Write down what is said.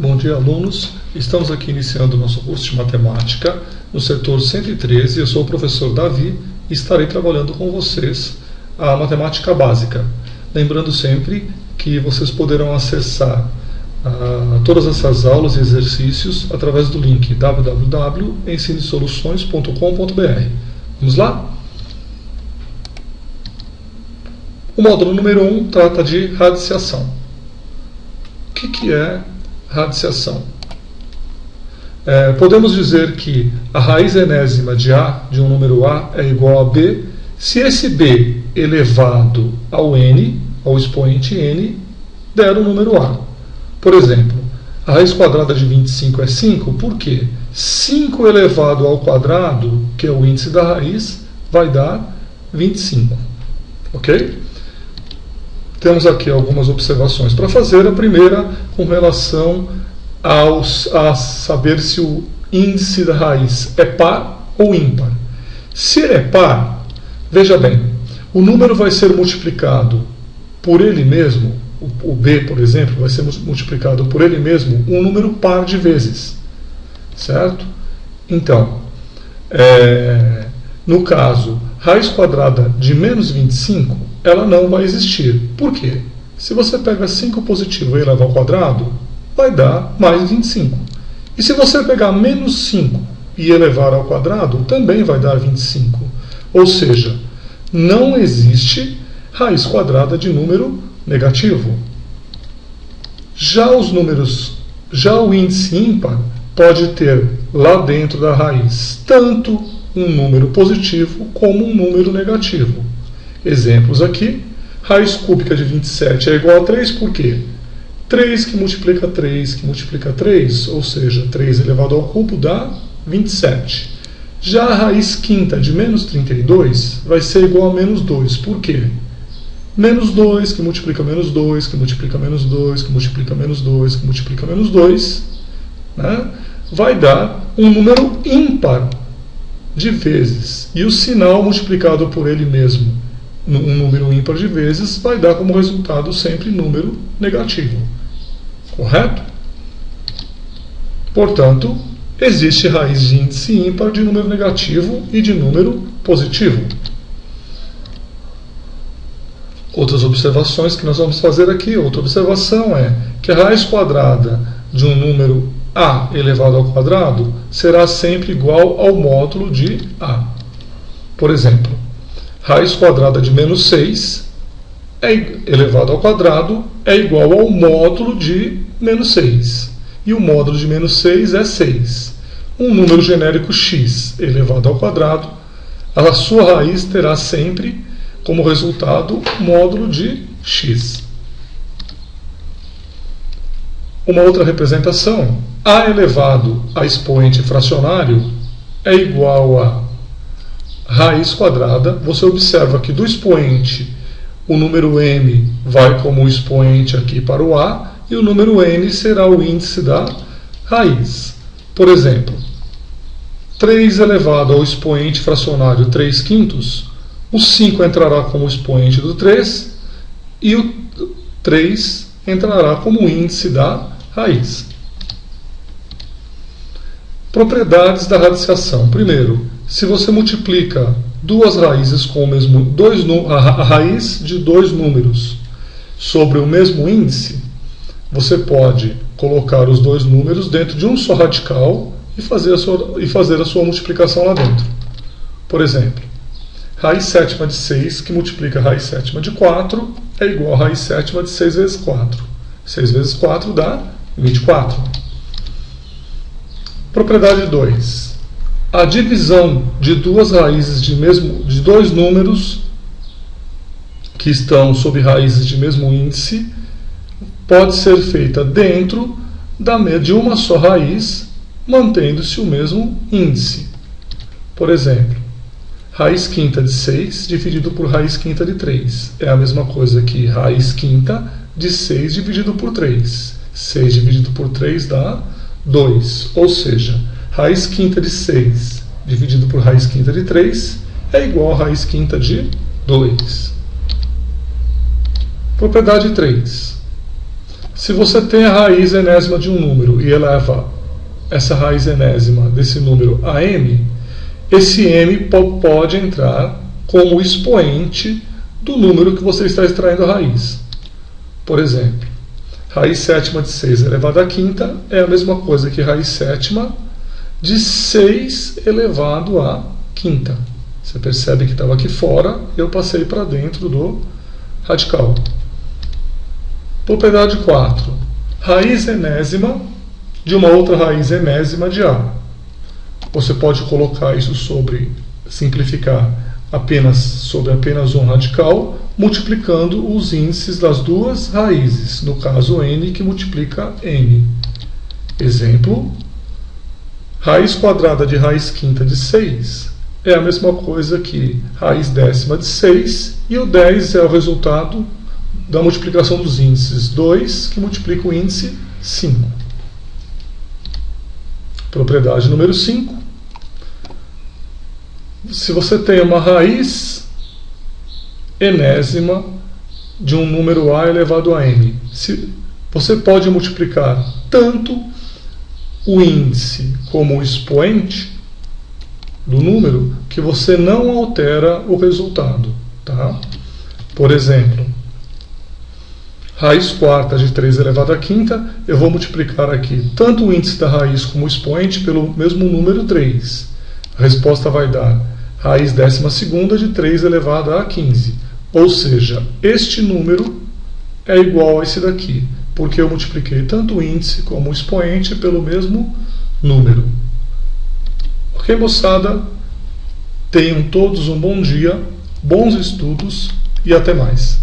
Bom dia, alunos. Estamos aqui iniciando o nosso curso de matemática no setor 113. Eu sou o professor Davi e estarei trabalhando com vocês a matemática básica. Lembrando sempre que vocês poderão acessar todas essas aulas e exercícios através do link www.ensinesoluções.com.br. Vamos lá? O módulo número 1 trata de radiciação. O que é radiciação? Podemos dizer que a raiz enésima de A, de um número A, é igual a B, se esse B elevado ao N, ao expoente N, der o número A. Por exemplo, a raiz quadrada de 25 é 5, por quê? 5 elevado ao quadrado, que é o índice da raiz, vai dar 25. Ok? Temos aqui algumas observações para fazer. A primeira com relação a saber se o índice da raiz é par ou ímpar. Se ele é par, veja bem, o número vai ser multiplicado por ele mesmo, o B, por exemplo, vai ser multiplicado por ele mesmo um número par de vezes. Certo? Então, no caso, raiz quadrada de menos 25, ela não vai existir. Por quê? Se você pega 5 positivo e eleva ao quadrado, vai dar mais 25. E se você pegar menos 5 e elevar ao quadrado, também vai dar 25. Ou seja, não existe raiz quadrada de número negativo. Já o índice ímpar pode ter lá dentro da raiz tanto um número positivo como um número negativo. Exemplos aqui: raiz cúbica de 27 é igual a 3, por quê? 3 que multiplica 3, que multiplica 3, ou seja, 3 elevado ao cubo dá 27. Já a raiz quinta de menos 32 vai ser igual a menos 2, por quê? Menos 2 que multiplica menos 2, que multiplica menos 2, que multiplica menos 2, que multiplica menos 2, né? Vai dar um número ímpar de vezes. E o sinal multiplicado por ele mesmo, um número ímpar de vezes, vai dar como resultado sempre número negativo. Correto? Portanto, existe raiz de índice ímpar de número negativo e de número positivo. Outras observações que nós vamos fazer aqui. Outra observação é que a raiz quadrada de um número A elevado ao quadrado será sempre igual ao módulo de A. Por exemplo, raiz quadrada de menos 6 elevado ao quadrado é igual ao módulo de menos 6. E o módulo de menos 6 é 6. Um número genérico x elevado ao quadrado, a sua raiz terá sempre como resultado módulo de x. Uma outra representação: A elevado a expoente fracionário é igual a raiz quadrada. Você observa que do expoente o número m vai como expoente aqui para o A e o número n será o índice da raiz. Por exemplo, 3 elevado ao expoente fracionário 3 quintos, o 5 entrará como expoente do 3 e o 3 entrará como índice da raiz. Propriedades da radiciação. Primeiro, se você multiplica duas raízes com o mesmo a raiz de dois números sobre o mesmo índice, você pode colocar os dois números dentro de um só radical e fazer a sua multiplicação lá dentro. Por exemplo, raiz sétima de 6 que multiplica raiz sétima de 4 é igual a raiz sétima de 6 vezes 4. 6 vezes 4 dá 24. Propriedade 2. A divisão de duas raízes de dois números que estão sob raízes de mesmo índice pode ser feita dentro de uma só raiz, mantendo-se o mesmo índice. Por exemplo, raiz quinta de 6 dividido por raiz quinta de 3. É a mesma coisa que raiz quinta de 6 dividido por 3. 6 dividido por 3 dá 2. Ou seja, raiz quinta de 6 dividido por raiz quinta de 3 é igual a raiz quinta de 2. Propriedade 3. Se você tem a raiz enésima de um número e eleva essa raiz enésima desse número a m, esse m pode entrar como expoente do número que você está extraindo a raiz. Por exemplo, raiz sétima de 6 elevado à quinta é a mesma coisa que raiz sétima de 6 elevado à quinta. Você percebe que estava aqui fora e eu passei para dentro do radical. Propriedade 4. Raiz enésima de uma outra raiz enésima de A. Você pode colocar isso simplificar sobre apenas um radical, multiplicando os índices das duas raízes, no caso n que multiplica n. Exemplo, raiz quadrada de raiz quinta de 6 é a mesma coisa que raiz décima de 6, e o 10 é o resultado da multiplicação dos índices 2, que multiplica o índice 5. Propriedade número 5. Se você tem uma raiz enésima de um número a elevado a n, você pode multiplicar tanto o índice como o expoente do número que você não altera o resultado. Tá? Por exemplo, raiz quarta de 3 elevado à quinta, eu vou multiplicar aqui tanto o índice da raiz como o expoente pelo mesmo número 3. A resposta vai dar raiz décima segunda de 3 elevado a 15. Ou seja, este número é igual a esse daqui, porque eu multipliquei tanto o índice como o expoente pelo mesmo número. Ok, moçada? Tenham todos um bom dia, bons estudos e até mais.